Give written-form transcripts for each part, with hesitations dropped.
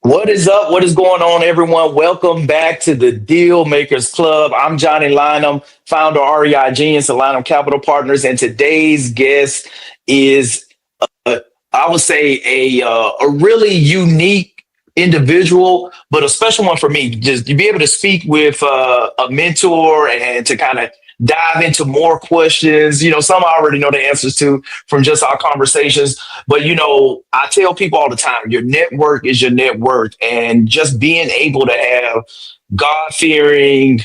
What is up? What is going on, everyone? Welcome back to the Dealmakers Club. I'm Johnny Lynam, founder of REI Genius and Lynam Capital Partners, and today's guest is, uh, I would say, a really unique individual, but a special one for me. Just to be able to speak with a mentor and to kind of dive into more questions. Some I already know the answers to from just our conversations. But I tell people all the time, your network is your net worth, and just being able to have God fearing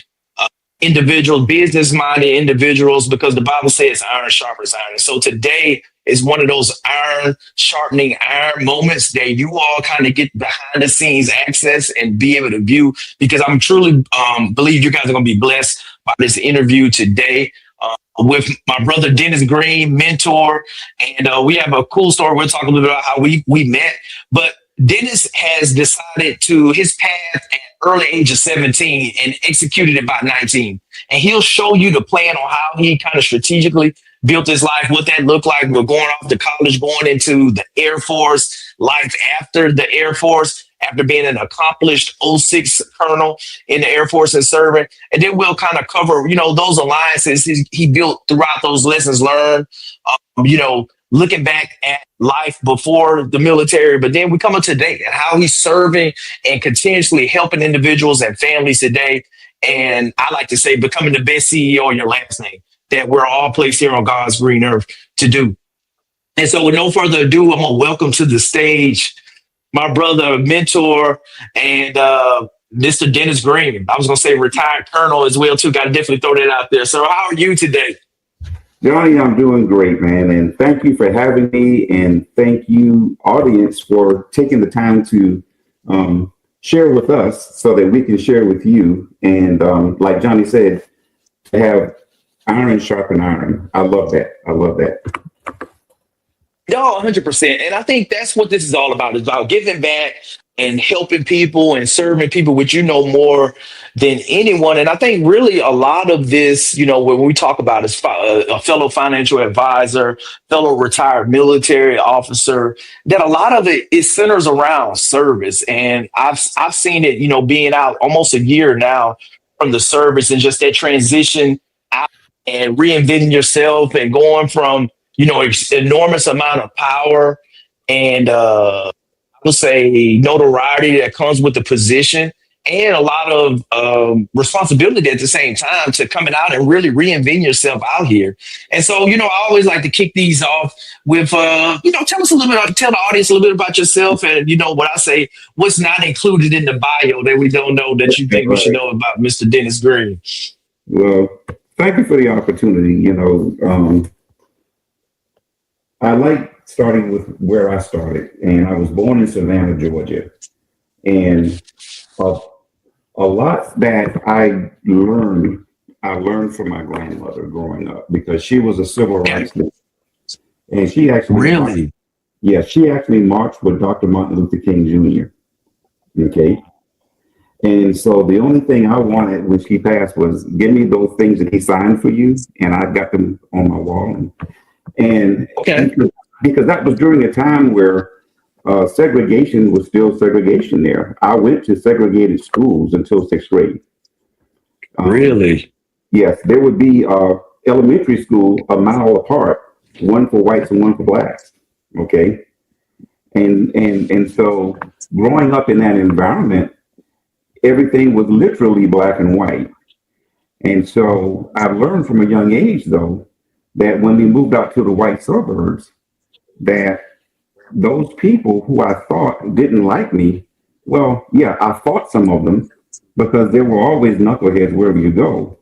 individuals, business minded individuals, because the Bible says iron sharpens iron. So today is one of those iron sharpening iron moments that you all kind of get behind the scenes access and be able to view, because I'm truly believe you guys are going to be blessed by this interview today. With my brother Dennis Greene, mentor, and we have a cool story. We'll talk a little bit about how we met. But Dennis has decided to his path at early age of 17 and executed it by 19. And he'll show you the plan on how he kind of strategically built his life, what that looked like. We're going off to college, going into the Air Force, life after the Air Force, after being an accomplished '06 colonel in the Air Force and serving. And then we'll kind of cover, those alliances he built throughout those lessons learned, looking back at life before the military, but then we come up today and how he's serving and continuously helping individuals and families today. And I like to say, becoming the best CEO in your last name that we're all placed here on God's green earth to do. And so with no further ado, I'm going to welcome to the stage my brother, mentor, and Mr. Dennis Greene. I was going to say retired colonel as well, too. Got to definitely throw that out there. So how are you today? Johnny, I'm doing great, man. And thank you for having me. And thank you, audience, for taking the time to share with us so that we can share with you. And like Johnny said, to have iron sharpen iron. I love that. I love that. No, 100%. And I think that's what this is all about. It's about giving back and helping people and serving people, which more than anyone. And I think really a lot of this, when we talk about as a fellow financial advisor, fellow retired military officer, that a lot of it centers around service. And I've seen it, being out almost a year now from the service, and just that transition out and reinventing yourself and going from enormous amount of power and I would say notoriety that comes with the position, and a lot of responsibility at the same time, to coming out and really reinventing yourself out here. And so, I always like to kick these off with, tell us a little bit, tell the audience a little bit about yourself, and what I say, what's not included in the bio that we don't know that you think we should know about Mr. Dennis Greene. Well, thank you for the opportunity. I like starting with where I started, and I was born in Savannah, Georgia. And a lot that I learned from my grandmother growing up, because she was a civil rights leader. And she actually she actually marched with Dr. Martin Luther King Jr. Okay. And so the only thing I wanted when she passed was, give me those things that he signed for you, and I got them on my wall. And because that was during a time where segregation was still segregation there. I went to segregated schools until sixth grade. Really? Yes, there would be elementary school a mile apart, one for whites and one for blacks. Okay. And so growing up in that environment, everything was literally black and white. And so I learned from a young age, though, that when we moved out to the white suburbs, that those people who I thought didn't like me, well, yeah, I fought some of them because there were always knuckleheads wherever you go.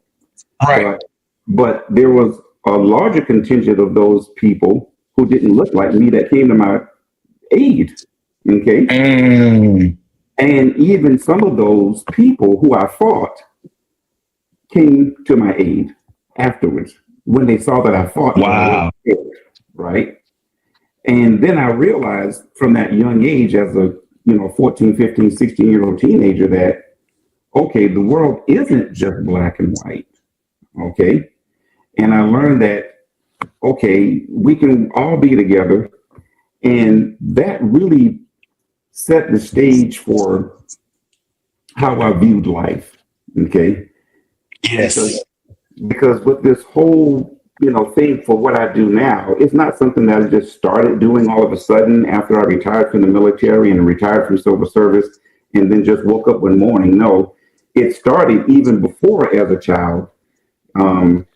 Right. But there was a larger contingent of those people who didn't look like me that came to my aid. Okay. And even some of those people who I fought came to my aid afterwards when they saw that I fought. Wow. Right. And then I realized from that young age, as a 14, 15, 16-year-old teenager, that, okay, the world isn't just black and white. Okay. And I learned that, okay, we can all be together. And that really set the stage for how I viewed life. Okay. Yes. Because with this whole, thing for what I do now, it's not something that I just started doing all of a sudden after I retired from the military and retired from civil service and then just woke up one morning. No, it started even before as a child, um,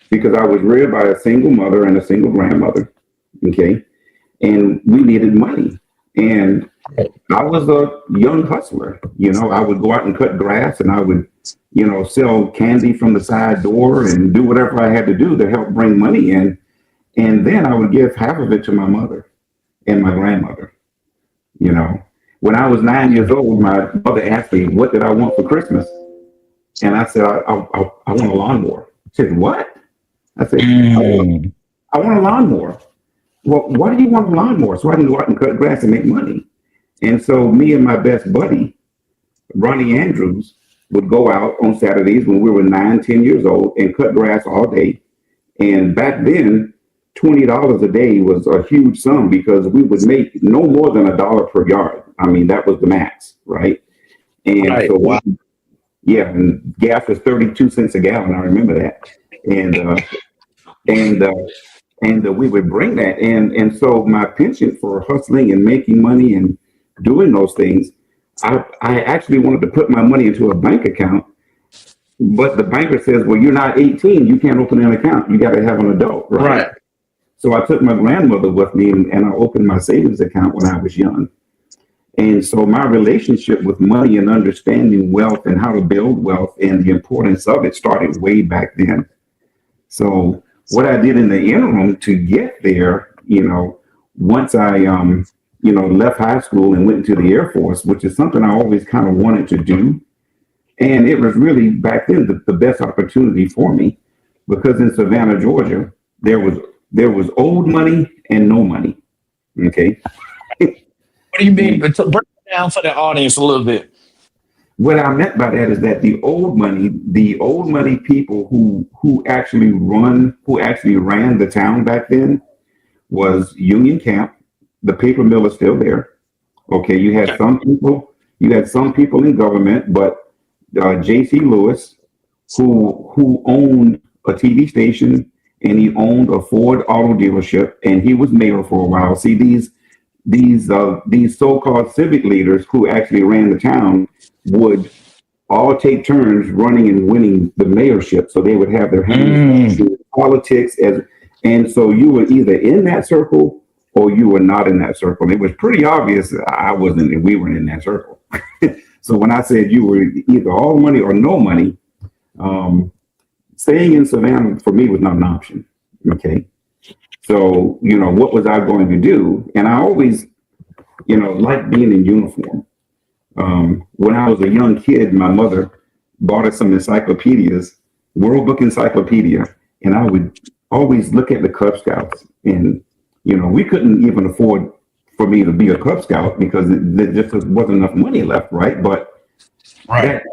because I was reared by a single mother and a single grandmother. Okay. And we needed money. And I was a young hustler. I would go out and cut grass and I would, sell candy from the side door and do whatever I had to do to help bring money in. And then I would give half of it to my mother and my grandmother. You know, when I was 9 years old, my mother asked me, what did I want for Christmas? And I said, I want a lawnmower. She said, what? I said, I want a lawnmower. Well, why do you want a lawnmower? So I can go out and cut grass and make money. And so me and my best buddy, Ronnie Andrews, would go out on Saturdays when we were 9, 10 years old and cut grass all day. And back then, $20 a day was a huge sum because we would make no more than $1 per yard. I mean, that was the max, right? And Right. so, Wow. yeah, and gas was 32 cents a gallon. I remember that. And we would bring that. And so my penchant for hustling and making money and doing those things, I actually wanted to put my money into a bank account, but the banker says, well, you're not 18. You can't open an account. You got to have an adult, right? Right. So I took my grandmother with me and I opened my savings account when I was young. And so my relationship with money and understanding wealth and how to build wealth and the importance of it started way back then. So what I did in the interim to get there, once I, left high school and went into the Air Force, which is something I always kind of wanted to do. And it was really back then the best opportunity for me because in Savannah, Georgia, there was old money and no money. Okay. What do you mean? Break it down for the audience a little bit. What I meant by that is that the old money people who actually ran the town back then was Union Camp. The paper mill is still there. Okay, you had some people in government, but J.C. Lewis, who owned a TV station and he owned a Ford auto dealership, and he was mayor for a while. See, these so-called civic leaders who actually ran the town would all take turns running and winning the mayorship. So they would have their hands in politics and so you were either in that circle or you were not in that circle. It was pretty obvious I wasn't, and we weren't in that circle. So when I said you were either all money or no money, staying in Savannah for me was not an option. Okay. So, what was I going to do? And I always, liked being in uniform. When I was a young kid, my mother bought us some encyclopedias, World Book Encyclopedia, and I would always look at the Cub Scouts. And, we couldn't even afford for me to be a Cub Scout because there just wasn't enough money left, right? But that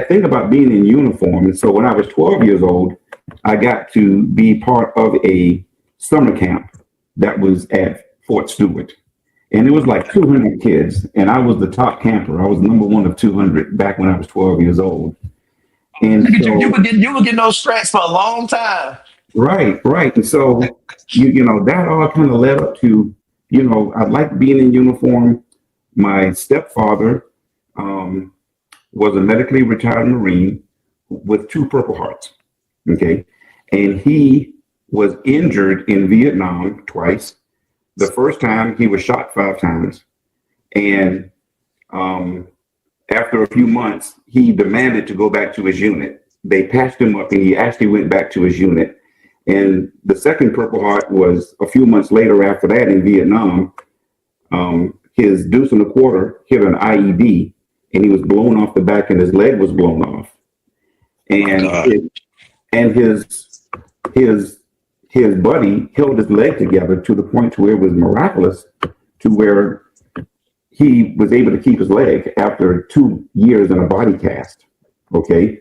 thing about being in uniform. And so when I was 12 years old, I got to be part of a summer camp that was at Fort Stewart. And it was like 200 kids. And I was the top camper. I was number one of 200 back when I was 12 years old. And so, you were getting those strats for a long time. Right. And so, that all kind of led up to, I liked being in uniform. My stepfather was a medically retired Marine with 2 Purple Hearts. Okay. And he was injured in Vietnam twice. The first time he was shot 5 times. And after a few months, he demanded to go back to his unit. They patched him up and he actually went back to his unit. And the second Purple Heart was a few months later after that in Vietnam. His deuce and a quarter hit an IED and he was blown off the back and his leg was blown off. And his buddy held his leg together to the point to where it was miraculous, to where he was able to keep his leg after 2 years in a body cast. Okay.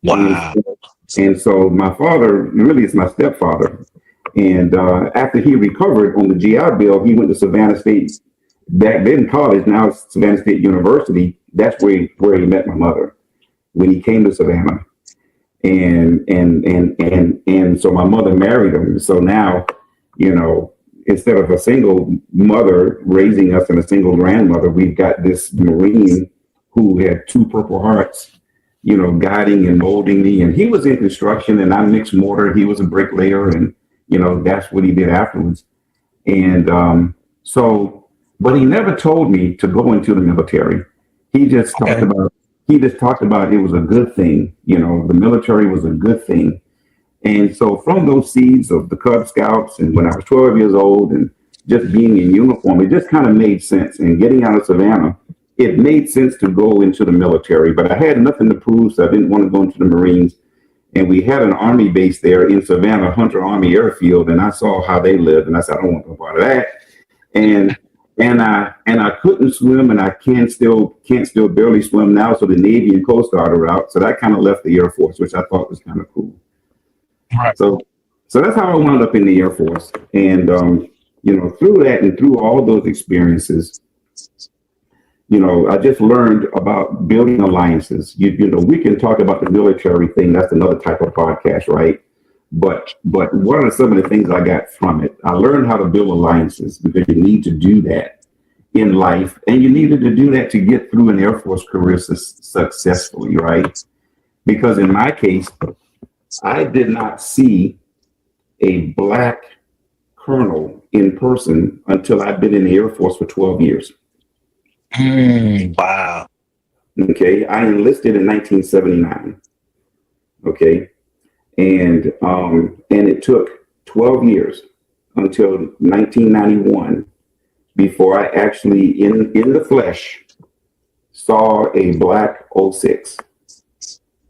Wow. And so my father really is my stepfather. And after he recovered on the GI Bill, he went to Savannah State back then college, now it's Savannah State University. That's where he met my mother when he came to Savannah. And so my mother married him. So now, you know, instead of a single mother raising us and a single grandmother, we've got this Marine who had two Purple Hearts, you know, guiding and molding me. And he was in construction and I mixed mortar. He was a bricklayer, and, you know, that's what he did afterwards. And but he never told me to go into the military. He just talked about it was a good thing. You know, the military was a good thing. And so from those seeds of the Cub Scouts, and when I was 12 years old and just being in uniform, it just kind of made sense. And getting out of Savannah, it made sense to go into the military, but I had nothing to prove, so I didn't want to go into the Marines. And we had an Army base there in Savannah, Hunter Army Airfield, and I saw how they lived, and I said, I don't want no part of that. And I couldn't swim, and I can't still barely swim now. So the Navy and Coast Guard are out. So that kind of left the Air Force, which I thought was kind of cool. Right. So that's how I wound up in the Air Force. And you know, through that and through all those experiences, you know, I just learned about building alliances. You know, we can talk about the military thing. That's another type of podcast, right? But what are some of the things I got from it? I learned how to build alliances, because you need to do that in life, and you needed to do that to get through an Air Force career successfully, right? Because in my case, I did not see a Black colonel in person until I'd been in the Air Force for 12 years. Wow. Okay, I enlisted in 1979. Okay. And it took 12 years until 1991 before I actually in the flesh saw a Black 06.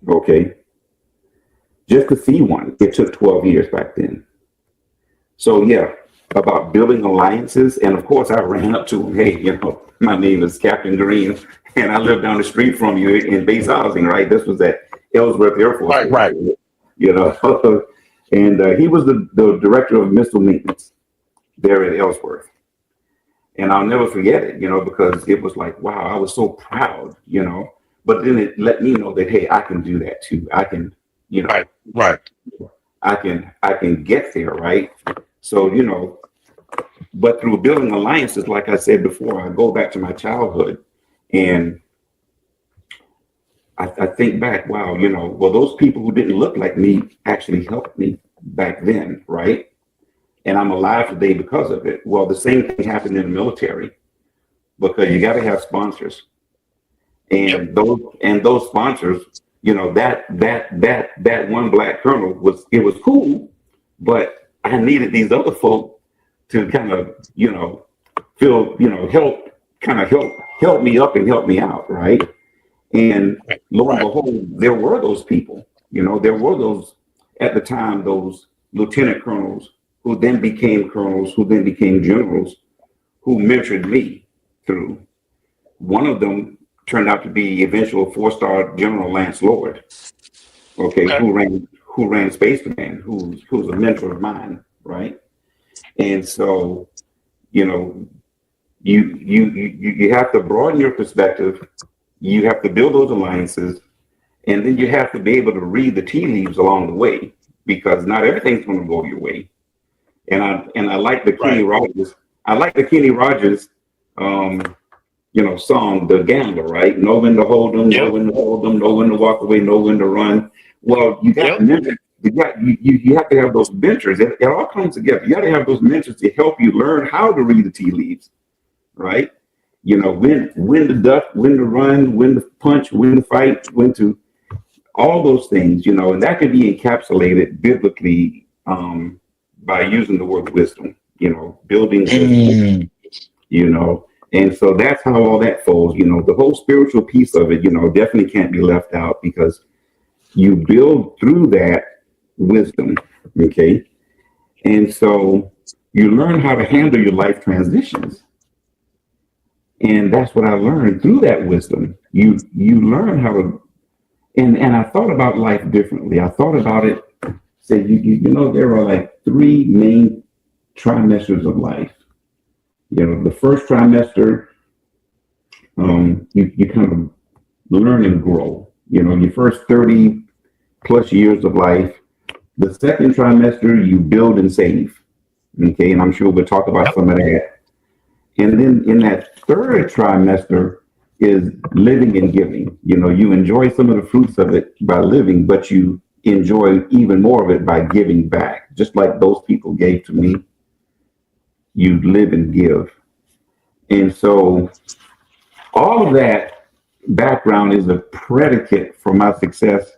Okay. Just to see one, it took 12 years back then. So yeah, about building alliances. And of course I ran up to him. Hey, you know, my name is Captain Greene, and I live down the street from you in base housing, right? This was at Ellsworth Air Force. Right. You know, and he was the director of missile maintenance there at Ellsworth. And I'll never forget it, you know, because it was like, wow, I was so proud, you know, but then it let me know that, hey, I can do that too. I can, you know, right. I can get there, right? So, you know, but through building alliances, like I said before, I go back to my childhood, and I think back, wow, you know, well, those people who didn't look like me actually helped me back then, right? And I'm alive today because of it. Well, the same thing happened in the military, because you got to have sponsors, and those sponsors, you know, that one Black colonel was cool, but I needed these other folk to kind of, you know, help me up and help me out, right? And lo and behold, there were those people, you know, there were those at the time, those lieutenant colonels who then became colonels, who then became generals, who mentored me through. One of them turned out to be eventual 4-star General Lance Lord, who ran Space Command, who's a mentor of mine, right? And so, you know, you have to broaden your perspective. You have to build those alliances, and then you have to be able to read the tea leaves along the way, because not everything's going to go your way. And I like the Kenny Rogers. I like the Kenny Rogers, you know, song, The Gambler, right? Know when to hold them, know when to hold them, know when to walk away, know when to run. Well, you got you have to have those mentors. It all comes together. You got to have those mentors to help you learn how to read the tea leaves, right? You know, when to duck, when to run, when to punch, when to fight, when to, all those things, you know, and that can be encapsulated biblically by using the word wisdom, you know, building wisdom, you know. And so that's how all that folds, you know, the whole spiritual piece of it, you know, definitely can't be left out, because you build through that wisdom, okay? And so you learn how to handle your life transitions. And that's what I learned through that wisdom. You learn how to, and I thought about life differently. I thought about it, say, you know, there are like 3 main trimesters of life. The first trimester, you kind of learn and grow. Your first 30 plus years of life. The second trimester, you build and save. Okay, and I'm sure we'll talk about some of that. And then in that third trimester is living and giving. You enjoy some of the fruits of it by living, but you enjoy even more of it by giving back. Just like those people gave to me, you live and give. And so all of that background is a predicate for my success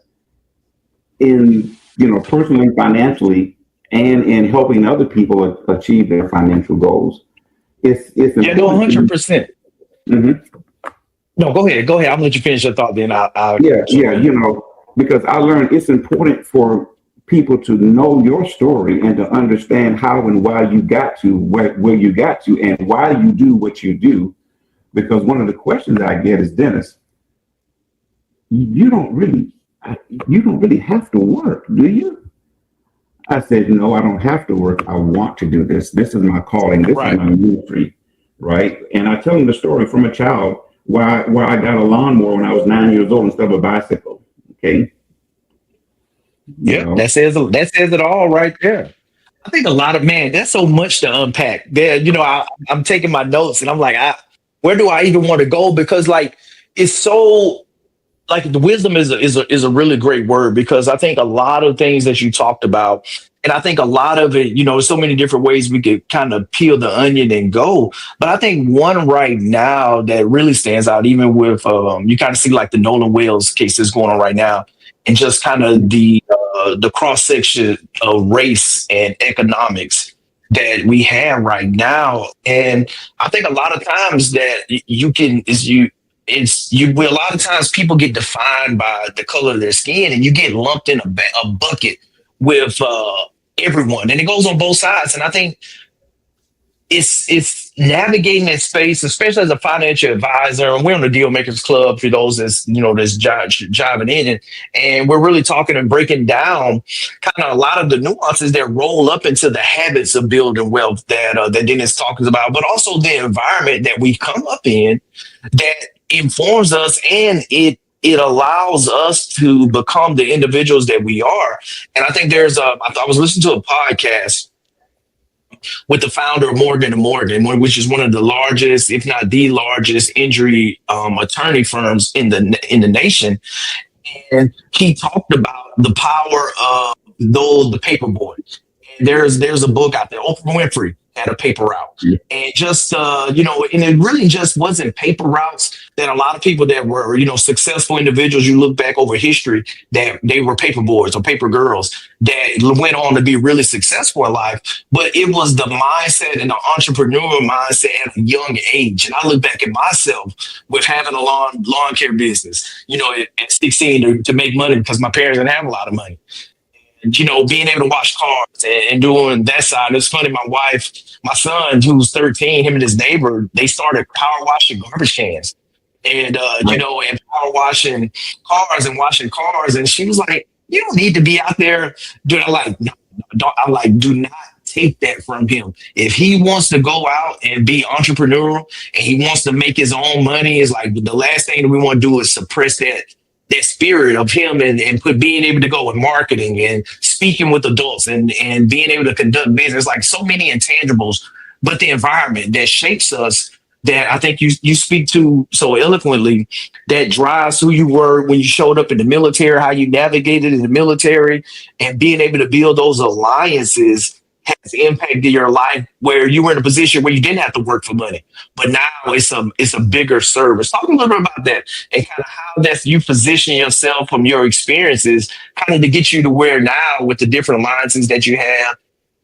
in, personally, financially, and in helping other people achieve their financial goals. It's Yeah, no, important. 100%. Mhm. No, go ahead. Go ahead. I'm gonna let you finish your thought. Then I'll Yeah, because I learned it's important for people to know your story and to understand how and why you got to where you got to and why you do what you do. Because one of the questions I get is, Dennis, you don't really have to work, do you? I said, no, I don't have to work. I want to do this. This is my calling. This is my ministry, right? And I tell them the story from a child why I got a lawnmower when I was 9 years old instead of a bicycle. Okay. Yeah, that says it all right there. I think a lot of man, that's so much to unpack. There, I'm taking my notes and I'm like, where do I even want to go? Because like it's so like the wisdom is a really great word because I think a lot of things that you talked about, and I think a lot of it, there's so many different ways we could kind of peel the onion and go. But I think one right now that really stands out, even with you kind of see like the Nolan Wales case that's going on right now, and just kind of the cross section of race and economics that we have right now. And I think a lot of times that you can is you it's you a lot of times people get defined by the color of their skin and you get lumped in a bucket with everyone, and it goes on both sides. And I think it's navigating that space, especially as a financial advisor. And we're on the Dealmakers Club for those that's jiving in, and we're really talking and breaking down kind of a lot of the nuances that roll up into the habits of building wealth that Dennis talks about, but also the environment that we come up in that informs us, and it allows us to become the individuals that we are. And I think I was listening to a podcast with the founder of Morgan & Morgan, which is one of the largest, if not the largest, injury attorney firms in the nation. And he talked about the power of the paperboy. And there's a book out there. Oprah Winfrey had a paper route, and just and it really just wasn't paper routes. That a lot of people that were successful individuals, you look back over history, that they were paper boys or paper girls that went on to be really successful in life. But it was the mindset and the entrepreneurial mindset at a young age. And I look back at myself with having a lawn care business, at 16 to make money because my parents didn't have a lot of money. Being able to wash cars and doing that side. It's funny, my son, who's 13, him and his neighbor, they started power washing garbage cans and, and power washing cars and washing cars. And she was like, you don't need to be out there doing. I'm like, do not take that from him. If he wants to go out and be entrepreneurial and he wants to make his own money, it's like the last thing that we want to do is suppress that spirit of him and being able to go with marketing and speaking with adults and being able to conduct business, like so many intangibles, but the environment that shapes us that I think you speak to so eloquently, that drives who you were when you showed up in the military, how you navigated in the military, and being able to build those alliances has impacted your life where you were in a position where you didn't have to work for money, but now it's a bigger service. Talk a little bit about that and kind of how that's you position yourself from your experiences kind of to get you to where now with the different alliances that you have.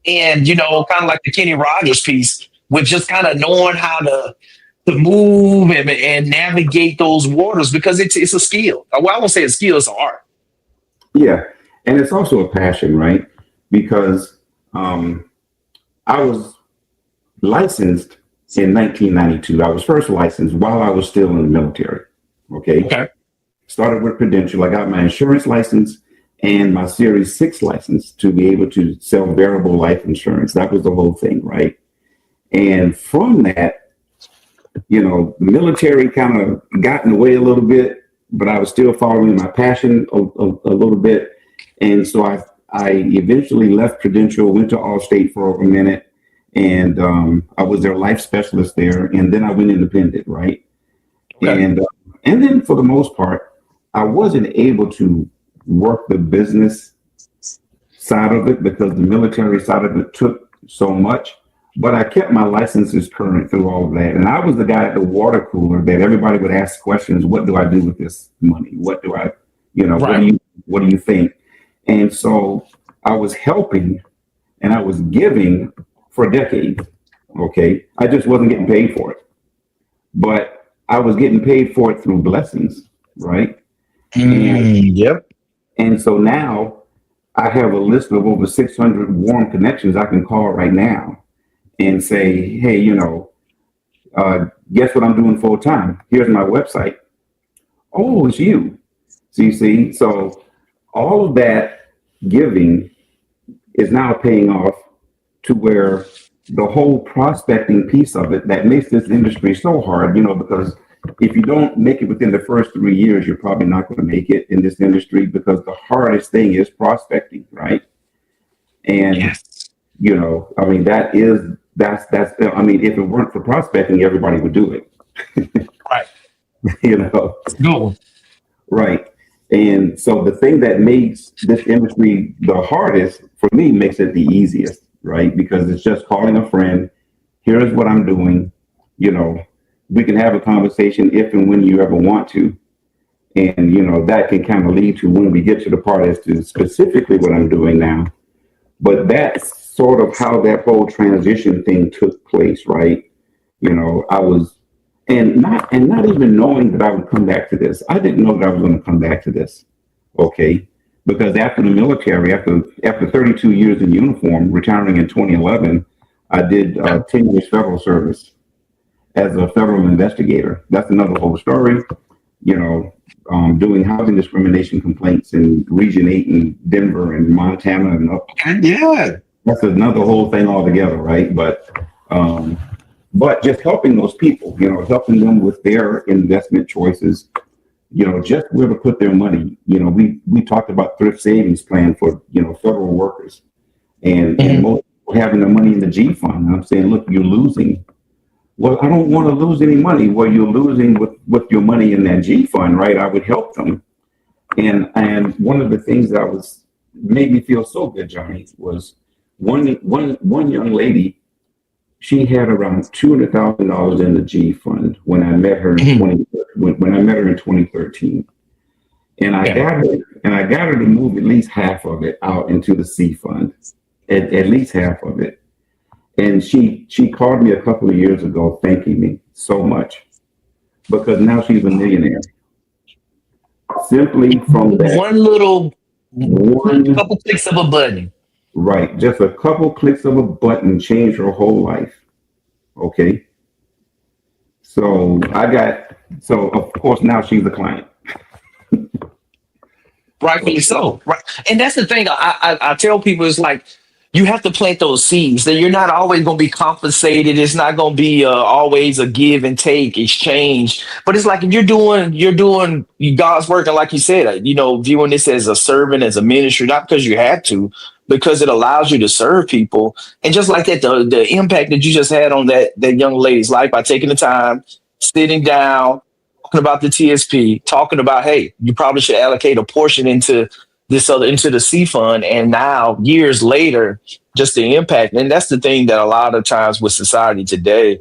And, kind of like the Kenny Rogers piece with just kind of knowing how to move and navigate those waters, because it's a skill. Well, I won't say a skill, it's an art. Yeah. And it's also a passion, right? Because I was licensed in 1992. I was first licensed while I was still in the military. Okay. Started with Prudential. I got my insurance license and my Series 6 license to be able to sell variable life insurance. That was the whole thing, right? And from that, the military kind of got in the way a little bit, but I was still following my passion a little bit. And so I eventually left Prudential, went to Allstate for a minute, and I was their life specialist there. And then I went independent, right? Okay. And then for the most part, I wasn't able to work the business side of it because the military side of it took so much. But I kept my licenses current through all of that. And I was the guy at the water cooler that everybody would ask questions. What do I do with this money? What do I, Right. what do you think? And so I was helping and I was giving for decades. Okay. I just wasn't getting paid for it, but I was getting paid for it through blessings. Right. Yep. And so now I have a list of over 600 warm connections I can call right now and say, hey, guess what I'm doing full time? Here's my website. Oh, it's you. So you see, so all of that giving is now paying off to where the whole prospecting piece of it that makes this industry so hard, because if you don't make it within the first 3 years, you're probably not going to make it in this industry because the hardest thing is prospecting, right? And, Yes. I mean, if it weren't for prospecting, everybody would do it, Right. you know? Go. Right. And so the thing that makes this industry the hardest for me makes it the easiest, right? Because it's just calling a friend. Here's what I'm doing. We can have a conversation if and when you ever want to. And, that can kind of lead to when we get to the part as to specifically what I'm doing now. But that's sort of how that whole transition thing took place, right? I was and not even knowing that I would come back to this. I didn't know that I was going to come back to this. Okay. Because after the military, after 32 years in uniform, retiring in 2011, I did 10 years federal service as a federal investigator. That's another whole story. Doing housing discrimination complaints in Region 8 in Denver and Montana and up. Yeah. That's another whole thing altogether, right? But just helping those people, helping them with their investment choices, just where to put their money. We talked about thrift savings plan for, federal workers and most people having their money in the G fund. And I'm saying, look, you're losing. Well, I don't want to lose any money. Well, you're losing with your money in that G fund, right? I would help them. And one of the things that made me feel so good, Johnny, was one young lady. She had around $200,000 in the G fund when I met her in when I met her in 2013, and I got her to move at least half of it out into the C fund, at least half of it. And she called me a couple of years ago thanking me so much because now she's a millionaire. Simply from that one couple clicks of a button. right, just a couple clicks of a button changed her whole life. Okay. So of course now she's a client. Rightfully so. Right. And that's the thing I tell people is like, you have to plant those seeds that you're not always going to be compensated. It's not going to be always a give and take exchange, but it's like if you're doing God's work. And like you said, viewing this as a servant, as a ministry, not because you have to, because it allows you to serve people. And just like that, the impact that you just had on that young lady's life by taking the time, sitting down, talking about the TSP, talking about, hey, you probably should allocate a portion into the C fund. And now years later, just the impact. And that's the thing that a lot of times with society today,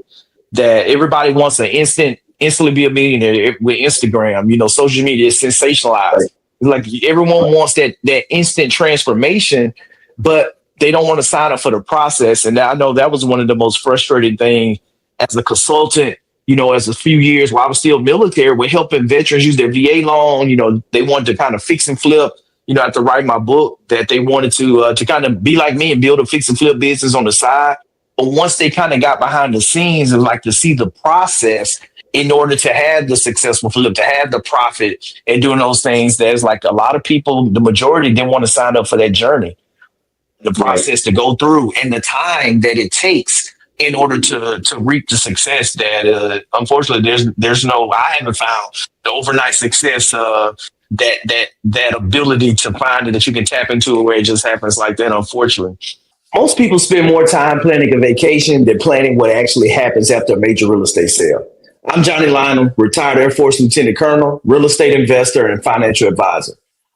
that everybody wants an instantly be a millionaire with Instagram, social media is sensationalized. Right. Like everyone wants that instant transformation, but they don't want to sign up for the process. And I know that was one of the most frustrating things as a consultant, as a few years while I was still military, with helping veterans use their VA loan. They wanted to kind of fix and flip. After writing my book, that they wanted to kind of be like me and build a fix and flip business on the side. But once they kind of got behind the scenes and like to see the process in order to have the successful flip, to have the profit and doing those things, there's like a lot of people, the majority didn't want to sign up for that journey, the process to go through and the time that it takes in order to reap the success that unfortunately there's no, I haven't found the overnight success, that ability to find it, that you can tap into it where it just happens like that, unfortunately. Most people spend more time planning a vacation than planning what actually happens after a major real estate sale. I'm Johnny Lynam, retired Air Force Lieutenant Colonel, real estate investor, and financial advisor.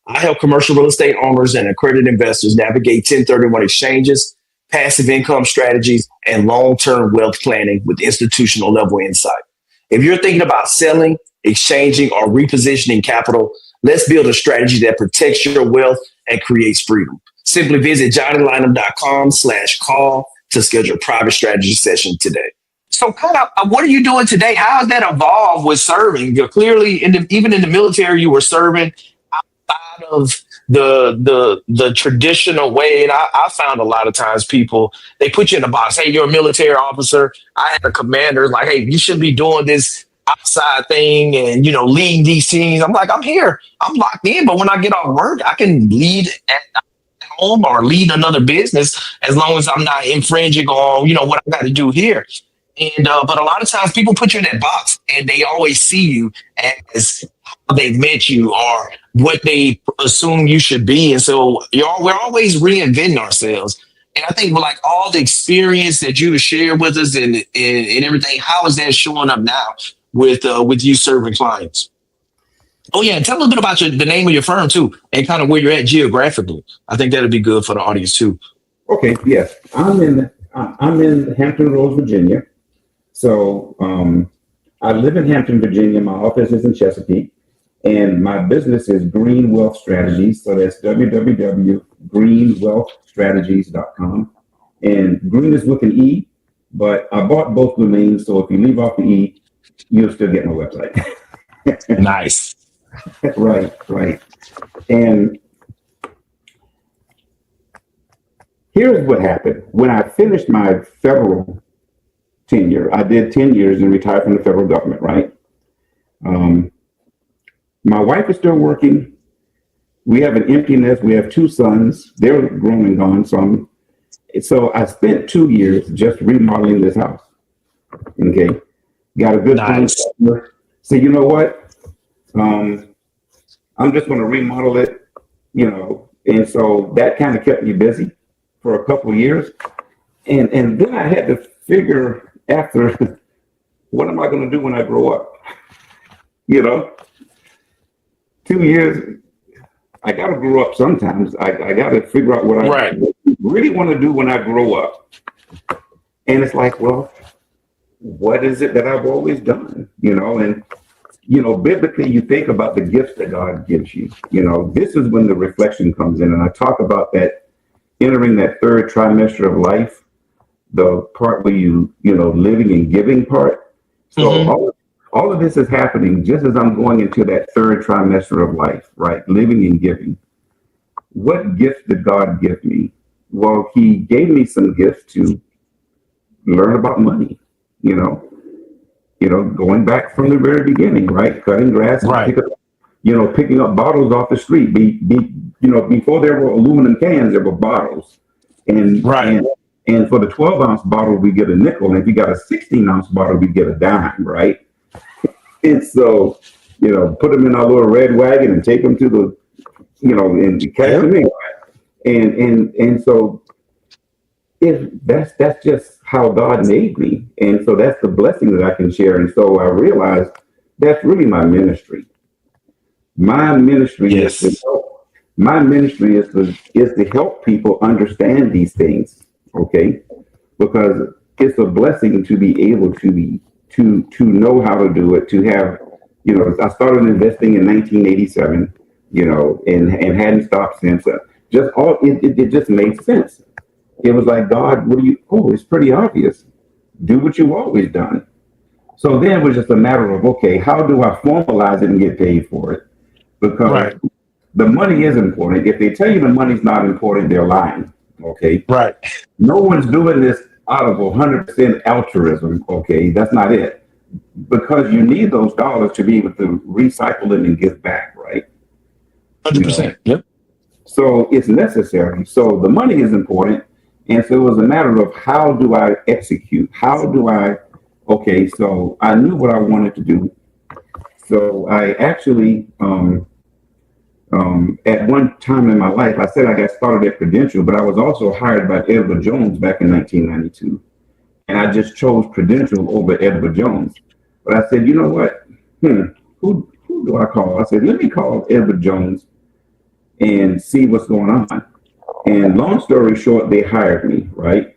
I help commercial real estate owners and accredited investors navigate 1031 exchanges, passive income strategies, and long-term wealth planning with institutional level insight. If you're thinking about selling, exchanging, or repositioning capital, let's build a strategy that protects your wealth and creates freedom. Simply visit johnnylynam.com/call to schedule a private strategy session today. So, kind of, what are you doing today? How has that evolved with serving? You're clearly, even in the military, you were serving outside of the traditional way. And I found a lot of times people, they put you in a box. Hey, you're a military officer. I had a commander like, hey, you should be doing this outside thing and leading these teams. I'm like, I'm here, I'm locked in. But when I get off work, I can lead at home or lead another business as long as I'm not infringing on what I got to do here. And but a lot of times people put you in that box and they always see you as how they've met you or what they assume you should be. And so we're always reinventing ourselves. And I think with like all the experience that you shared with us and everything, how is that showing up now with you serving clients? Oh yeah, tell a little bit about the name of your firm too, and kind of where you're at geographically. I think that'd be good for the audience too. Okay, yes, I'm in Hampton Roads, Virginia. So I live in Hampton, Virginia. My office is in Chesapeake, and my business is Green Wealth Strategies. So that's www.greenwealthstrategies.com. And green is with an E, but I bought both domains. So if you leave off the E, you'll still get my website. Nice. Right. And here's what happened. When I finished my federal tenure, I did 10 years and retired from the federal government, right? My wife is still working. We have an empty nest. We have 2 sons. They're grown and gone. So I spent 2 years just remodeling this house. Okay. Got a good nice. So you know what? I'm just going to remodel it, and so that kind of kept me busy for a couple of years. And then I had to figure after, what am I going to do when I grow up? 2 years, I got to grow up sometimes. I got to figure out what I really want to do when I grow up. And it's like, well, what is it that I've always done? And biblically, you think about the gifts that God gives you. This is when the reflection comes in. And I talk about that, entering that 3rd trimester of life, the part where living and giving part. So all of this is happening just as I'm going into that 3rd trimester of life, right? Living and giving. What gifts did God give me? Well, he gave me some gifts to learn about money, going back from the very beginning, right? Cutting grass, right. Picking up bottles off the street. Before there were aluminum cans, there were bottles. And for the 12-ounce bottle, we get a nickel. And if you got a 16-ounce bottle, we get a dime, right? And so, put them in our little red wagon and take them to the, and catch them in. And so if that's just how God made me. And so that's the blessing that I can share. And so I realized that's really my ministry. My ministry is to help. My ministry is to help people understand these things, okay? Because it's a blessing to be able to know how to do it, to have, I started investing in 1987, and hadn't stopped since. It just made sense. It was like, God, it's pretty obvious. Do what you've always done. So then it was just a matter of, okay, how do I formalize it and get paid for it? Because the money is important. If they tell you the money's not important, they're lying, okay? Right. No one's doing this out of 100% altruism, okay? That's not it. Because you need those dollars to be able to recycle it and give back, right? 100%. Yep. So it's necessary. So the money is important. And so it was a matter of how do I execute? Okay, so I knew what I wanted to do. So I actually, at one time in my life, I said I got started at Prudential, but I was also hired by Edward Jones back in 1992. And I just chose Prudential over Edward Jones. But I said, you know what? Who do I call? I said, let me call Edward Jones and see what's going on. And long story short, they hired me, right?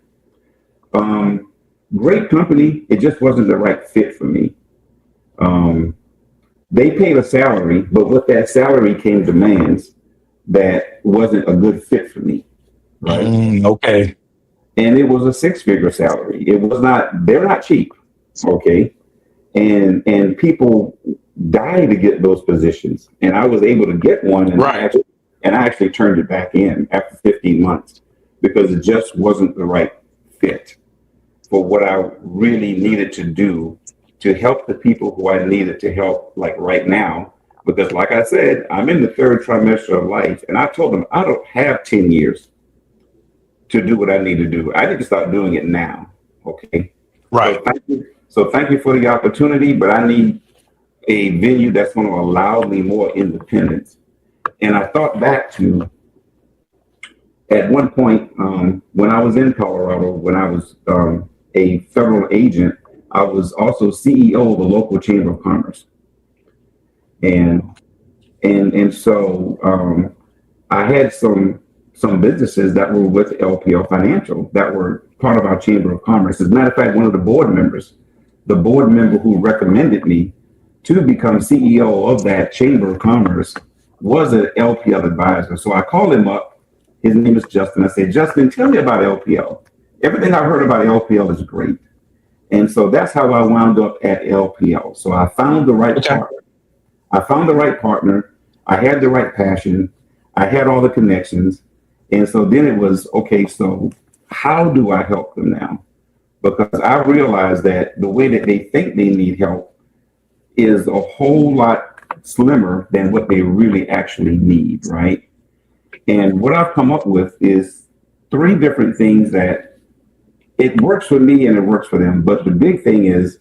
Great company. It just wasn't the right fit for me. They paid a salary, but with that salary came demands that wasn't a good fit for me, right? Okay. And it was a six-figure salary. It was not, they're not cheap, okay? And people die to get those positions. And I was able to get one, and right. I actually turned it back in after 15 months because it just wasn't the right fit for what I really needed to do to help the people who I needed to help, like right now. Because like I said, I'm in the third trimester of life, and I told them I don't have 10 years to do what I need to do. I need to start doing it now, okay? Right. So thank you for the opportunity, but I need a venue that's going to allow me more independence. And I thought back to, at one point, when I was in Colorado, when I was a federal agent, I was also CEO of the local Chamber of Commerce. And so I had some businesses that were with LPL Financial that were part of our Chamber of Commerce. As a matter of fact, one of the board member who recommended me to become CEO of that Chamber of Commerce was an LPL advisor. So I called him up. His name is Justin. I said, Justin, tell me about LPL. Everything I've heard about LPL is great. And so that's how I wound up at LPL. So I found the right partner. I had the right passion. I had all the connections. And so then it was, okay, so how do I help them now? Because I realized that the way that they think they need help is a whole lot slimmer than what they really actually need, right? And what I've come up with is 3 different things that it works for me and it works for them. But the big thing is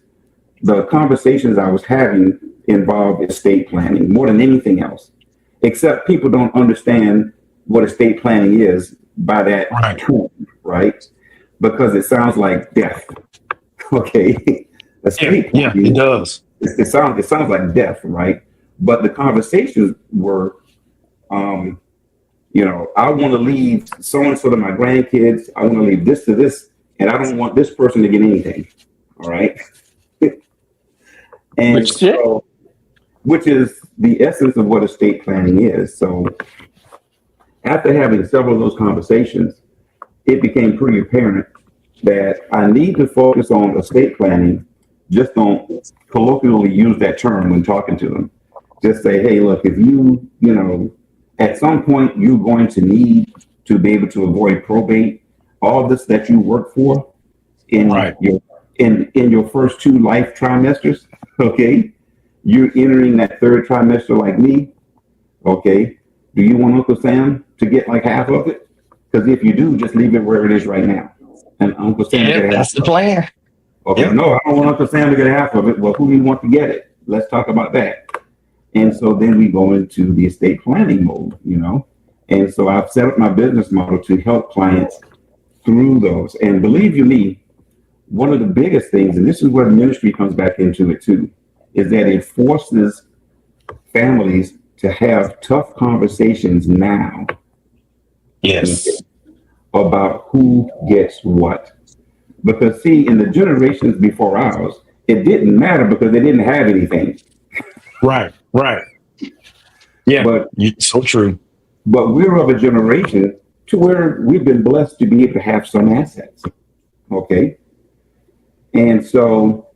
the conversations I was having involved estate planning more than anything else, except people don't understand what estate planning is by that term, right? Because it sounds like death. Okay. Estate planning, it does. It sounds like death, right? But the conversations were, I want to leave so and so to my grandkids. I want to leave this to this, and I don't want this person to get anything. All right. And which is the essence of what estate planning is. So after having several of those conversations, it became pretty apparent that I need to focus on estate planning. Just don't colloquially use that term when talking to them. Just say, hey, look, if at some point you're going to need to be able to avoid probate, all this that you work for in your first 2 life trimesters, okay, you're entering that 3rd trimester like me, okay, do you want Uncle Sam to get like half of it? Because if you do, just leave it where it is right now. And Uncle Sam get half. That's the plan. Okay, no, I don't want Uncle Sam to get half of it. Well, who do you want to get it? Let's talk about that. And so then we go into the estate planning mode, And so I've set up my business model to help clients through those. And believe you me, one of the biggest things, and this is where the ministry comes back into it too, is that it forces families to have tough conversations now. Yes. About who gets what. Because see, in the generations before ours, it didn't matter because they didn't have anything. Right. Yeah, but so true. But we're of a generation to where we've been blessed to be able to have some assets. Okay. And so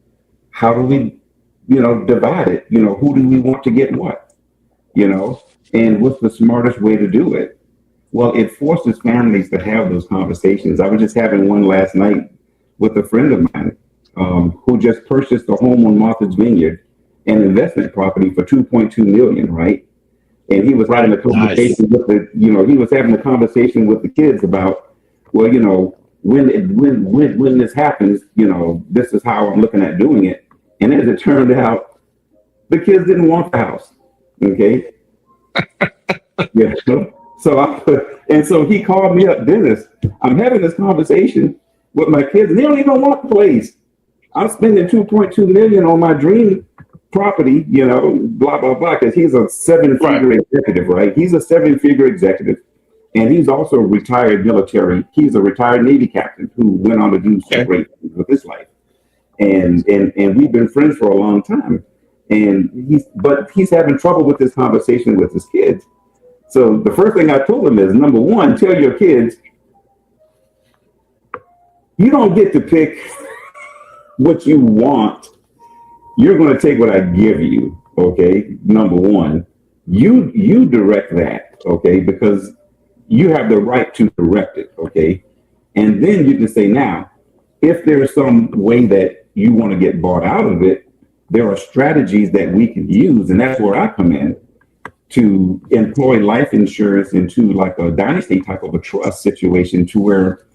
how do we, divide it? Who do we want to get what? And what's the smartest way to do it? Well, it forces families to have those conversations. I was just having one last night with a friend of mine who just purchased a home on Martha's Vineyard, an investment property for $2.2 million, right? And he was having a conversation with he was having a conversation with the kids about, well, when this happens, this is how I'm looking at doing it. And as it turned out, the kids didn't want the house. Okay. Yeah. So he called me up, Dennis. I'm having this conversation with my kids, and they don't even want the place. I'm spending 2.2 million on my dream property, blah blah blah, because he's a seven-figure executive, right? He's a seven-figure executive, and he's also retired military. He's a retired Navy captain who went on to do some great things with his life, and we've been friends for a long time. And he's having trouble with this conversation with his kids. So the first thing I told him is, number one, tell your kids you don't get to pick what you want. You're going to take what I give you. Okay. Number one, you direct that. Okay. Because you have the right to direct it. Okay. And then you can say, now, if there's some way that you want to get bought out of it, there are strategies that we can use. And that's where I come in, to employ life insurance into like a dynasty type of a trust situation, to where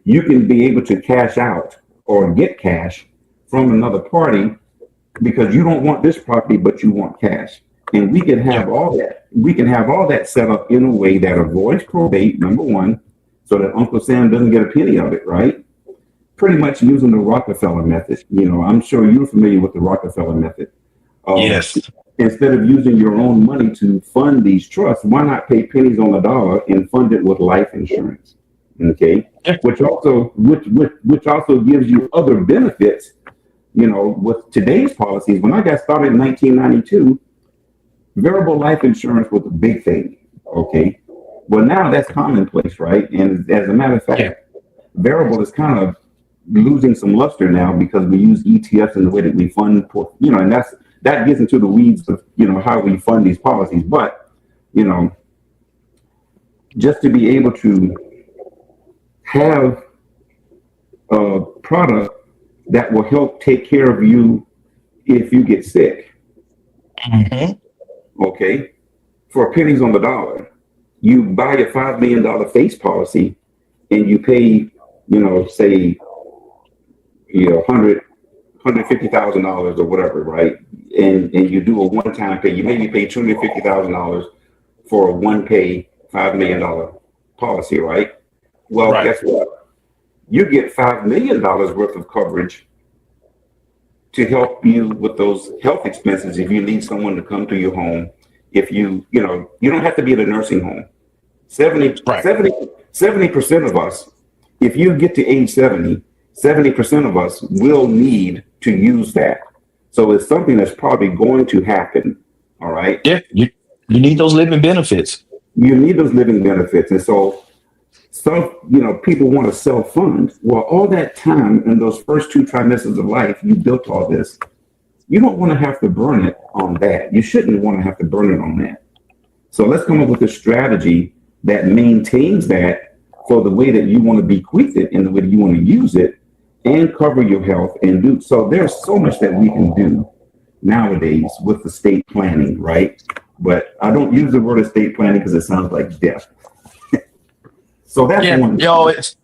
you can be able to cash out or get cash from another party, because you don't want this property, but you want cash. And we can have all that. We can have all that set up in a way that avoids probate, number one, so that Uncle Sam doesn't get a penny of it, right? Pretty much using the Rockefeller method. I'm sure you're familiar with the Rockefeller method. Yes. Instead of using your own money to fund these trusts, why not pay pennies on the dollar and fund it with life insurance? Okay. Yeah. Which also gives you other benefits, with today's policies. When I got started in 1992, variable life insurance was a big thing. Okay. Well, now that's commonplace, right? And as a matter of fact, variable is kind of losing some luster now, because we use ETFs in the way that we fund, and that gets into the weeds of, how we fund these policies. But, just to be able to have a product that will help take care of you if you get sick. Okay. For pennies on the dollar, you buy a $5 million face policy and you pay, say, $150,000 or whatever, right? And you do a one-time pay. You maybe pay $250,000 for a one-pay $5 million policy, right? Well, guess what? You get $5 million worth of coverage to help you with those health expenses. If you need someone to come to your home, if you don't have to be at a nursing home. 70% of us, if you get to age 70% of us will need to use that. So it's something that's probably going to happen. All right. Yeah. You need those living benefits. You need those living benefits. And so people want to self-fund. Well, all that time in those first 2 trimesters of life, you built all this. You don't want to have to burn it on that. You shouldn't want to have to burn it on that. So let's come up with a strategy that maintains that for the way that you want to bequeath it and the way that you want to use it, and cover your health and do. So there's so much that we can do nowadays with estate planning, right? But I don't use the word estate planning because it sounds like death. So that's one. Most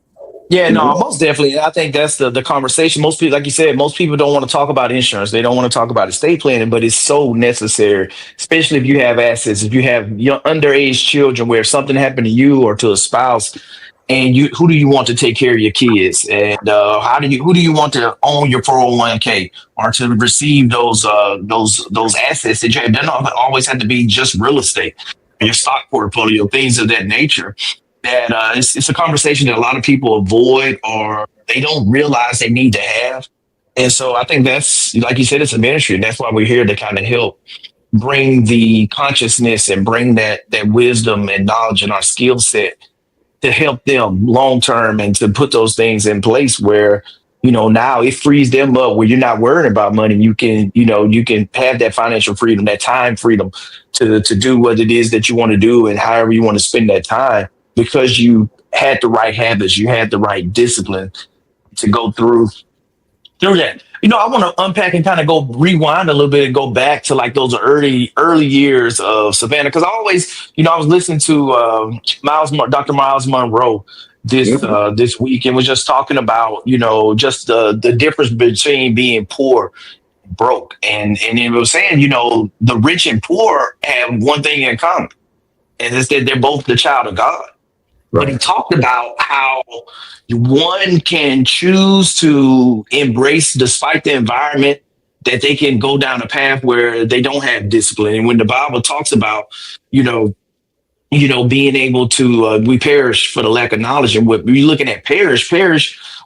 definitely. I think that's the conversation. Most people, like you said, most people don't want to talk about insurance. They don't want to talk about estate planning, but it's so necessary, especially if you have assets, if you have young underage children, where if something happened to you or to a spouse, and who do you want to take care of your kids, and who do you want to own your 401k or to receive those assets that you have? They don't always have to be just real estate, your stock portfolio, things of that nature. That it's a conversation that a lot of people avoid, or they don't realize they need to have. And so I think that's, like you said, it's a ministry, and that's why we're here to kind of help bring the consciousness and bring that wisdom and knowledge and our skill set to help them long term, and to put those things in place where, now it frees them up, where you're not worrying about money. You can have that financial freedom, that time freedom to do what it is that you want to do and however you want to spend that time, because you had the right habits, you had the right discipline to go through that. I want to unpack and kind of go rewind a little bit and go back to like those early years of Savannah, because I always, I was listening to Dr. Miles Monroe, this week, and was just talking about, just the difference between being poor, broke, and it was saying, the rich and poor have one thing in common, and it's that they're both the child of God. But he Right. talked about how one can choose to embrace, despite the environment, that they can go down a path where they don't have discipline. And when the Bible talks about, you know, being able to, we perish for the lack of knowledge. And what you're looking at perish,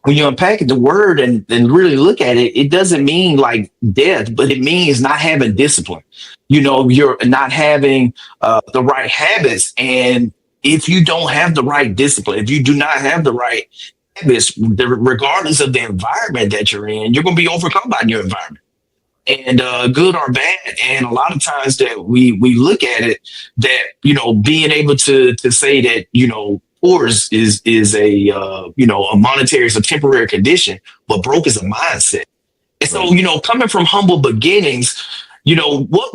when you unpack it, the word and really look at it, it doesn't mean like death, but it means not having discipline. You're not having the right habits. And if you don't have the right discipline, if you do not have the right habits, regardless of the environment that you're in, you're going to be overcome by your environment, and good or bad. And a lot of times that we look at it, that being able to say that poor is a a monetary, is a temporary condition, but broke is a mindset. And so Right. coming from humble beginnings, what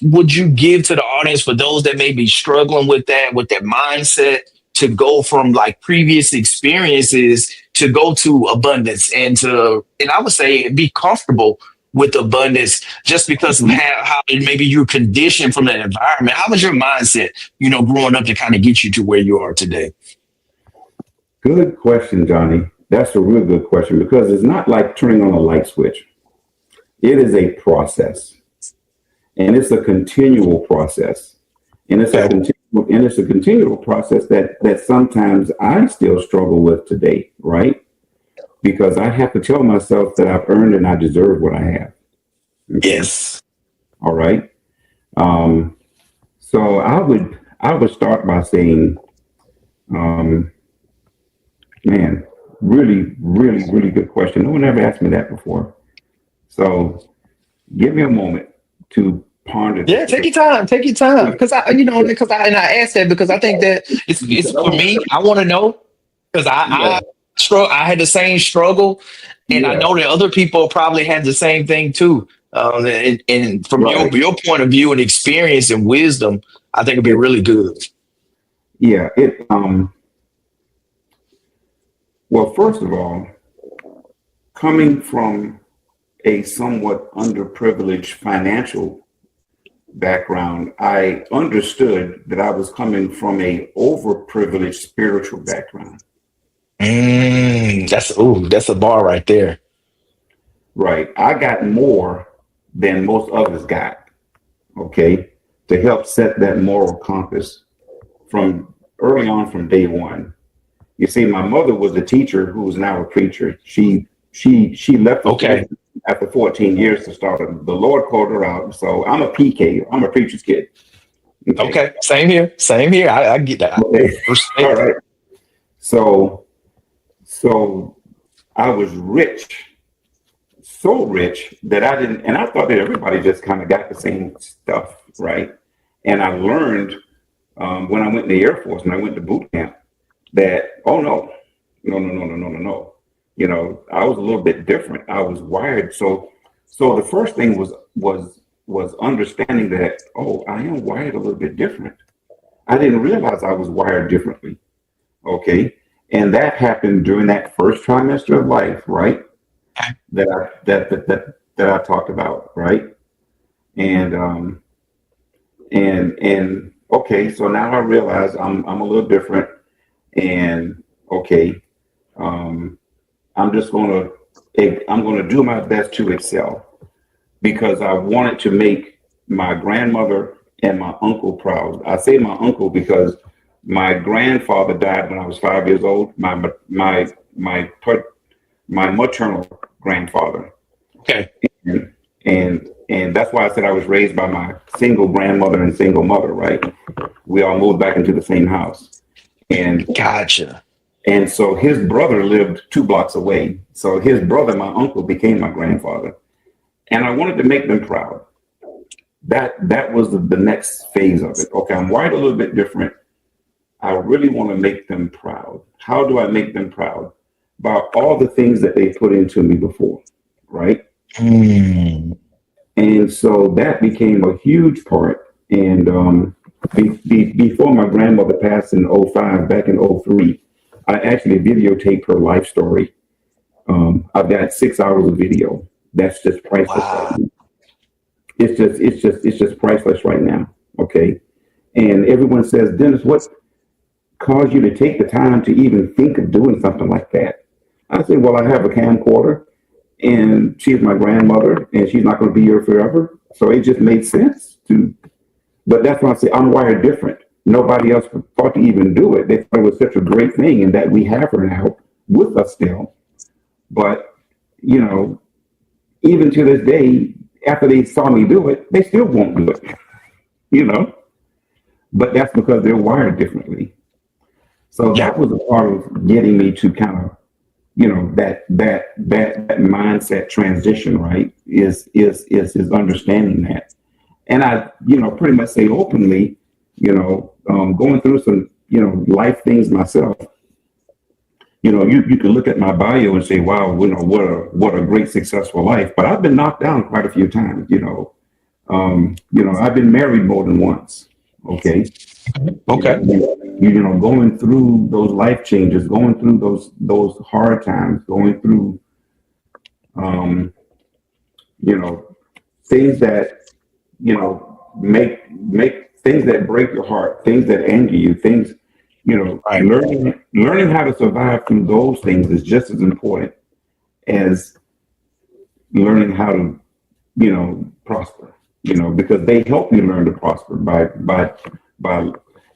would you give to the audience for those that may be struggling with that mindset, to go from like previous experiences to go to abundance, and I would say be comfortable with abundance, just because of Mhm. how maybe you're conditioned from that environment. How was your mindset, growing up, to kind of get you to where you are today? Good question, Johnny. That's a real good question because it's not like turning on a light switch. It is a process, and it's a continual process, and Okay. it's a continual process that sometimes I still struggle with today, right? Because I have to tell myself that I've earned and I deserve what I have. Okay, Yes. all right. Um, so I would start by saying, um, man, really, really, really good question. No one ever asked me that before. So give me a moment to ponder Yeah, this. take your time. Take your time. Because I asked that because I think that it's Because I for want me. I want to know, because yeah, I had the same struggle, and I yeah, know that other people probably had the same thing too. And from your right. your point of view and experience and wisdom, I think it'd be It, really good. yeah, well, first of all, coming from a somewhat underprivileged financial background, I understood that I was coming from a overprivileged spiritual background. That's a bar right there. Right. I got more than most others got, okay, to help set that moral compass from early on from day one. You see, my mother was a teacher who is now a preacher. She left the school Okay. after 14 years to start it. The Lord called her out. So I'm a PK. I'm a preacher's kid. Okay. Okay. Same here. Same here. I get that. Okay. All Respect. right. So so I was rich, so rich that I didn't, and I thought that everybody just kind of got the same stuff, right? And I learned when I went in the Air Force and I went to boot camp that, oh no, no, no, no, no, no, no, no. I was a little bit different. I was wired. So the first thing was understanding that, oh, I am wired a little bit different. I didn't realize I was wired differently. Okay. And that happened during that first trimester of life, right? That I talked about, right? And and okay, so now I realize I'm a little different, and okay, um, I'm gonna do my best to excel because I wanted to make my grandmother and my uncle proud. I say my uncle because my grandfather died when I was 5 years old. My maternal grandfather, Okay. and and that's why I said I was raised by my single grandmother and single mother. Right, we all moved back into the same house, and Gotcha. and so his brother lived 2 blocks away. So his brother, my uncle, became my grandfather, and I wanted to make them proud. That was the next phase of it. Okay, I'm wired a little bit different. I really want to make them proud. How do I make them proud? About all the things that they put into me before, right? Mm. And so that became a huge part. And before my grandmother passed in '05, back in '03, I actually videotape her life story. I've got 6 hours of video. That's just priceless right Wow. now. It's just priceless right now. Okay. And everyone says, Dennis, what caused you to take the time to even think of doing something like that? I said, well, I have a camcorder and she's my grandmother and she's not going to be here forever. So it just made sense to, but that's why I say I'm wired different. Nobody else thought to even do it. They thought it was such a great thing and that we have her now with us still. But, you know, even to this day, after they saw me do it, they still won't do it, you know, but that's because they're wired differently. So Yeah. that was a part of getting me to kind of, you know, that mindset transition, right? Is understanding that. And I, you know, pretty much say openly, you know, going through some, you know, life things myself. You know, you can look at my bio and say, wow, you know, what a great successful life. But I've been knocked down quite a few times, you know. I've been married more than once. Okay. Okay. You know, going through those life changes, going through those hard times, going through um, you know, things that, you know, make things that break your heart, things that anger you, things, you know, Right. learning how to survive through those things is just as important as learning how to, you know, prosper, you know, because they help you learn to prosper by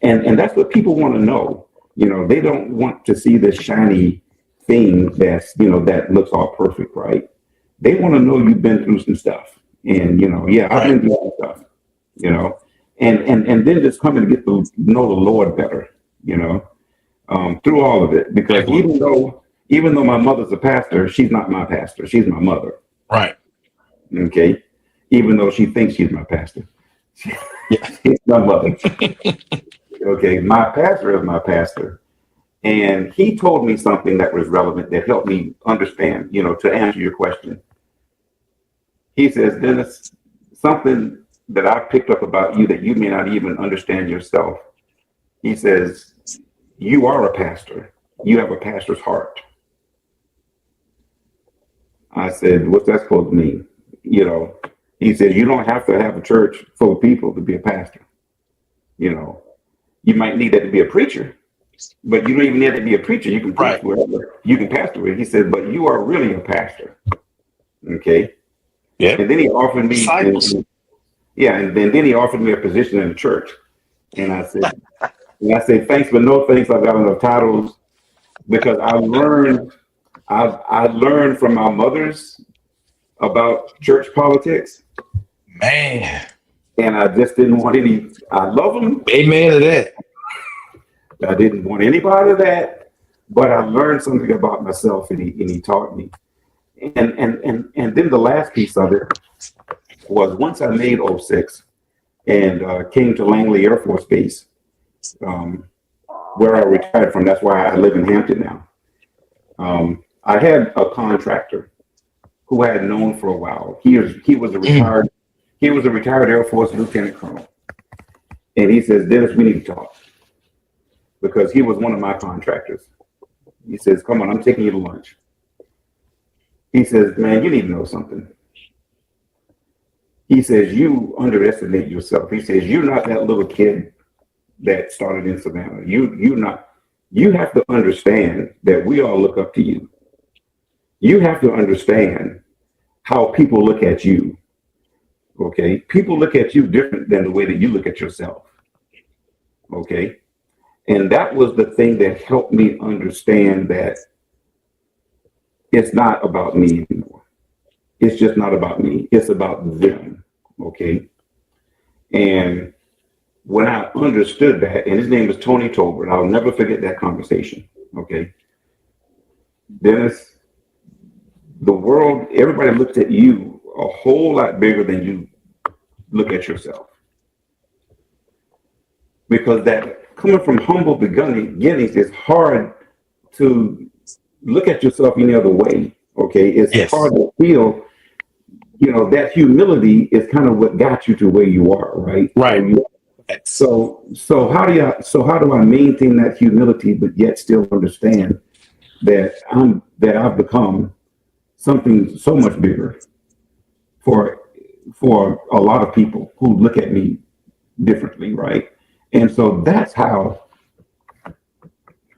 and that's what people want to know. You know, they don't want to see this shiny thing that's, you know, that looks all perfect, right? They want to know you've been through some stuff. And, you know, yeah, I've Right. been through some stuff, you know, and then just coming to get to know the Lord better, you know, through all of it. Because Excellent. even though my mother's a pastor, she's not my pastor. She's my mother. Right. Okay. Even though she thinks she's my pastor. Yeah. She's my mother. Okay. My pastor is my pastor. And he told me something that was relevant that helped me understand, you know, to answer your question. He says, Dennis, something that I picked up about you that you may not even understand yourself. He says, you are a pastor. You have a pastor's heart. I said, what's that supposed to mean? You know, he said, you don't have to have a church full of people to be a pastor. You know, you might need that to be a preacher, but you don't even need to be a preacher. You can preach Right. wherever. You can pastor it. He said, but you are really a pastor. Okay. Yep. And then he offered me, Disciples. and then he offered me a position in the church. And I said, thanks, but no thanks. I've got enough titles because I learned from my mothers about church politics, Man. and I just didn't want any. I love them. Amen to that. I didn't want anybody of that, but I learned something about myself, and he taught me. And then the last piece of it was once I made '06 and came to Langley Air Force Base, where I retired from. That's why I live in Hampton now. I had a contractor who I had known for a while. He was a Mm. retired Air Force lieutenant colonel, and he says, Dennis, we need to talk because he was one of my contractors. He says, come on, I'm taking you to lunch. He says, man, you need to know something. He says, you underestimate yourself. He says, you're not that little kid that started in Savannah. You have to understand that we all look up to you. You have to understand how people look at you. Okay. People look at you different than the way that you look at yourself. Okay. And that was the thing that helped me understand that it's not about me anymore. It's just not about me. It's about them. Okay. And when I understood that, and his name is Tony Tolbert, I'll never forget that conversation. Okay. Dennis, the world, everybody looks at you a whole lot bigger than you look at yourself. Because that coming from humble beginnings, it's hard to look at yourself any other way. Okay. It's Yes. hard to feel, you know, that humility is kind of what got you to where you are, right? So Right. So how do I maintain that humility, but yet still understand that I've become something so much bigger for a lot of people who look at me differently, right? And so that's how,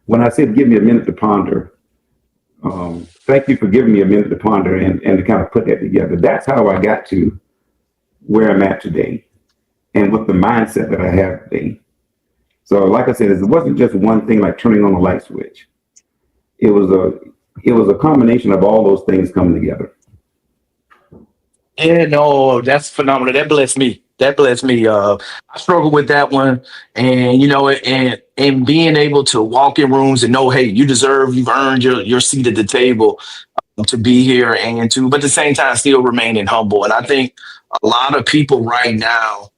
when I said give me a minute to ponder, thank you for giving me a minute to ponder and to kind of put that together. That's how I got to where I'm at today and with the mindset that I have today. So like I said, it wasn't just one thing like turning on a light switch. It was a combination of all those things coming together. Yeah, no, that's phenomenal. That blessed me. That blessed me. I struggle with that one, and and being able to walk in rooms and know, hey, you've earned your seat at the table to be here, and to, but at the same time, still remaining humble. And I think a lot of people right now,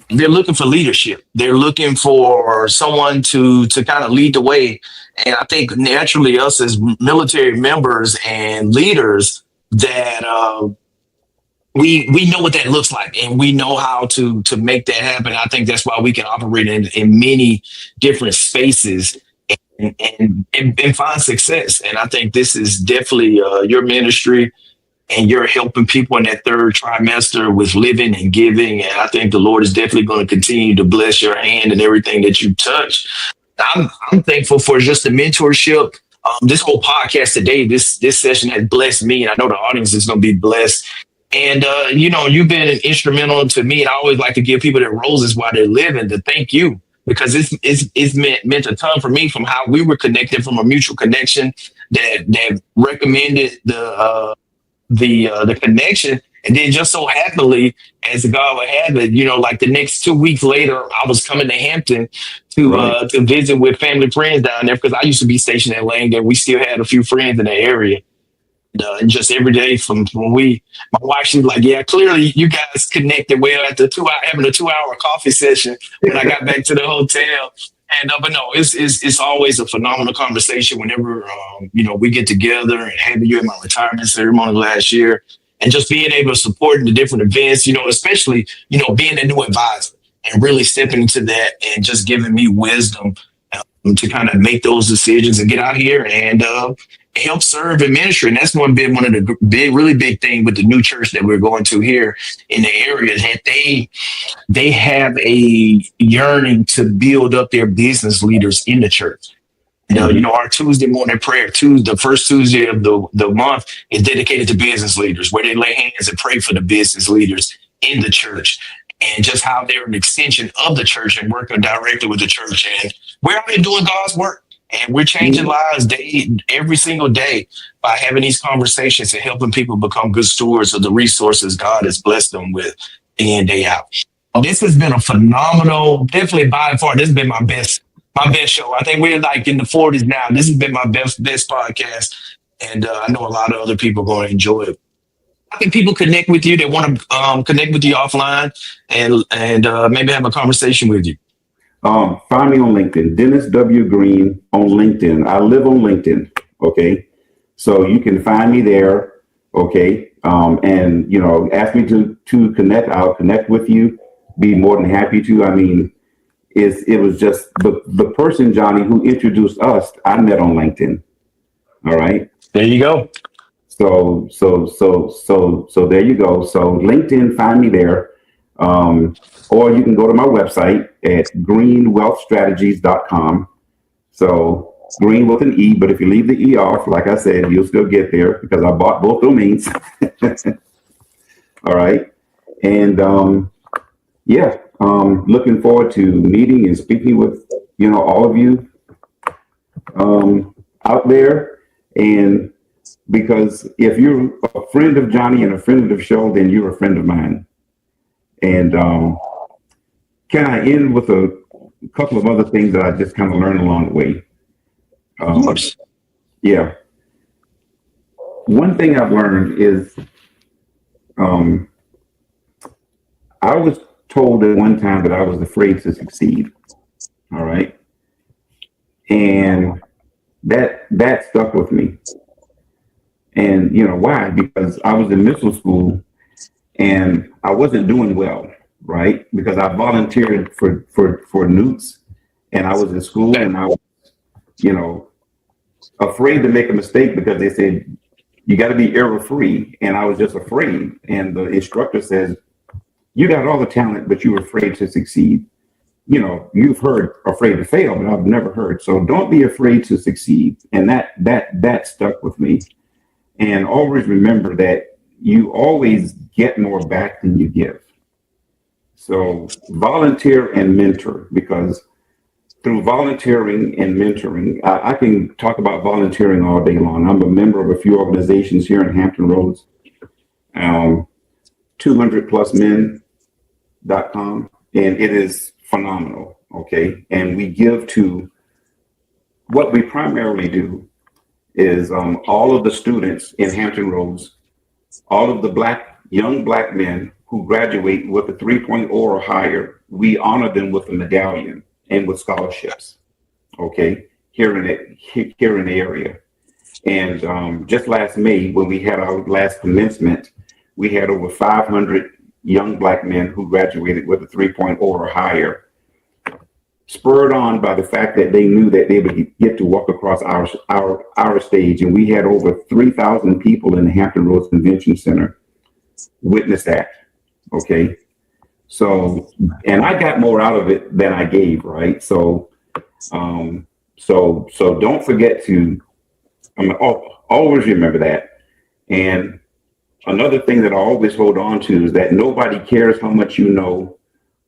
they're looking for leadership. They're looking for someone to kind of lead the way. And I think naturally, us as military members and leaders, that we know what that looks like, and we know how to make that happen. I think that's why we can operate in many different spaces and find success. And I think this is definitely your ministry, and you're helping people in that third trimester with living and giving. And I think the Lord is definitely going to continue to bless your hand and everything that you touch. I'm thankful for just the mentorship. This whole podcast today, this session has blessed me, and I know the audience is going to be blessed. And you've been instrumental to me, and I always like to give people their roses while they're living, to thank you, because it's meant a ton for me, from how we were connected, from a mutual connection that recommended the connection. And then just so happily, as God would have it, like the next 2 weeks later, I was coming to Hampton Right. to visit with family friends down there, because I used to be stationed in Langdon. We still had a few friends in the area. And just every day from when my wife, she was like, yeah, clearly you guys connected well after having a 2 hour coffee session when I got back to the hotel. And but no, it's always a phenomenal conversation whenever we get together, and having you at my retirement ceremony last year, and just being able to support in the different events, especially being a new advisor and really stepping into that and just giving me wisdom to kind of make those decisions and get out here and help serve in ministry. And that's one of the really big thing with the new church that we're going to here in the area, that they have a yearning to build up their business leaders in the church. Our Tuesday morning prayer, the first Tuesday of the month, is dedicated to business leaders, where they lay hands and pray for the business leaders in the church, and just how they're an extension of the church and working directly with the church. And we're out here doing God's work, and we're changing lives every single day by having these conversations and helping people become good stewards of the resources God has blessed them with day in, day out. This has been a phenomenal, definitely by far, this has been my best show. I think we're like in the 40s now. This has been my best podcast. And I know a lot of other people are going to enjoy it. How can people connect with you? They want to connect with you offline and maybe have a conversation with you. Find me on LinkedIn, Dennis W. Greene on LinkedIn. I live on LinkedIn. Okay. So you can find me there. Okay. And ask me to connect. I'll connect with you. Be more than happy to. I mean, it was just the person, Johnny, who introduced us, I met on LinkedIn. All right. There you go. So there you go. So LinkedIn, find me there. Or you can go to my website at greenwealthstrategies.com. So green with an E, but if you leave the E off, like I said, you'll still get there, because I bought both domains. All right. And looking forward to meeting and speaking with all of you out there. And because if you're a friend of Johnny and a friend of the show, then you're a friend of mine. And can I end with a couple of other things that I just kind of learned along the way? Of course. Yeah. One thing I've learned is I was told at one time that I was afraid to succeed. All right. And that stuck with me. And why? Because I was in middle school and I wasn't doing well. right? Because I volunteered for Newts, and I was in school, Okay. and I was, you know, afraid to make a mistake because they said you got to be error free, and I was just afraid. And the instructor says, "You got all the talent, but you're afraid to succeed." You know, you've heard afraid to fail, but I've never heard. So don't be afraid to succeed. And that stuck with me. And always remember that you always get more back than you give. So volunteer and mentor, because through volunteering and mentoring, I can talk about volunteering all day long. I'm a member of a few organizations here in Hampton Roads, um, 200 plus men.com, and it is phenomenal. Okay. And we give to what we primarily do is all of the students in Hampton Roads, all of the young black men who graduate with a 3.0 or higher, we honor them with a medallion and with scholarships. Okay, here in the area. And just last May, when we had our last commencement, we had over 500 young black men who graduated with a 3.0 or higher, spurred on by the fact that they knew that they would get to walk across our stage. And we had over 3,000 people in the Hampton Roads Convention Center witness that. Okay. So, and I got more out of it than I gave, right? So, so don't forget to, always remember that. And another thing that I always hold on to is that nobody cares how much you know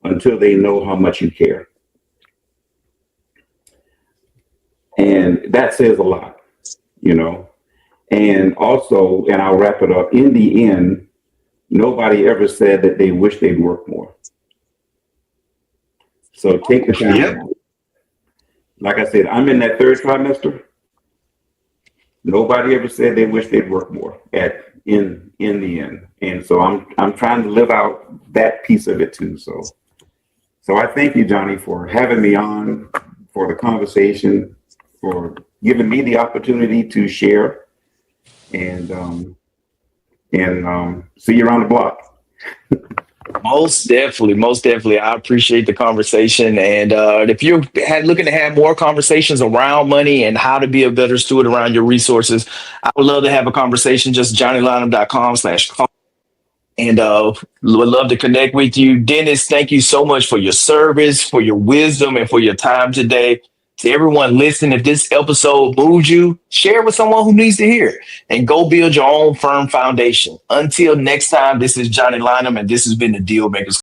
until they know how much you care. And that says a lot, you know. And also, and I'll wrap it up, in the end, nobody ever said that they wish they'd work more. So take the time. Yep. Like I said, I'm in that third trimester. Nobody ever said they wish they'd work more in the end. And so I'm trying to live out that piece of it too. So I thank you, Johnny, for having me on, for the conversation, for giving me the opportunity to share, and see you around the block. Most definitely, most definitely. I appreciate the conversation. And if you're looking to have more conversations around money and how to be a better steward around your resources, I would love to have a conversation. Just johnnylynam.com/call. And would love to connect with you. Dennis, thank you so much for your service, for your wisdom, and for your time today. To everyone listening, if this episode moved you, share it with someone who needs to hear it, and go build your own firm foundation. Until next time, this is Johnny Lynam, and this has been the Dealmakers